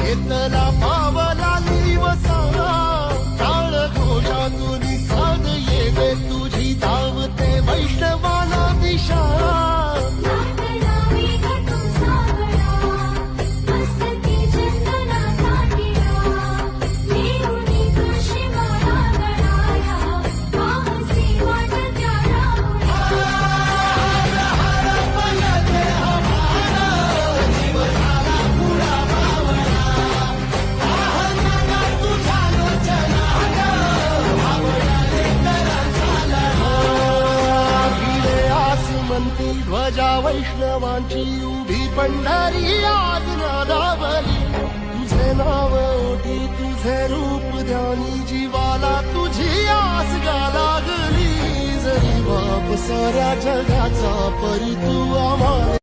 घेतला पावला दिवसा काळ घोषातून साध येते तुझी धावते वैष्णवाला दिशा ध्वजा वैष्णवांची उभी पंढरी आज नादावली तुझे नाव ओटी तुझे रूप ध्यानी जीवाला तुझी आस गा लागली जरी बाप साऱ्या जगाचा परी तू आम्हाला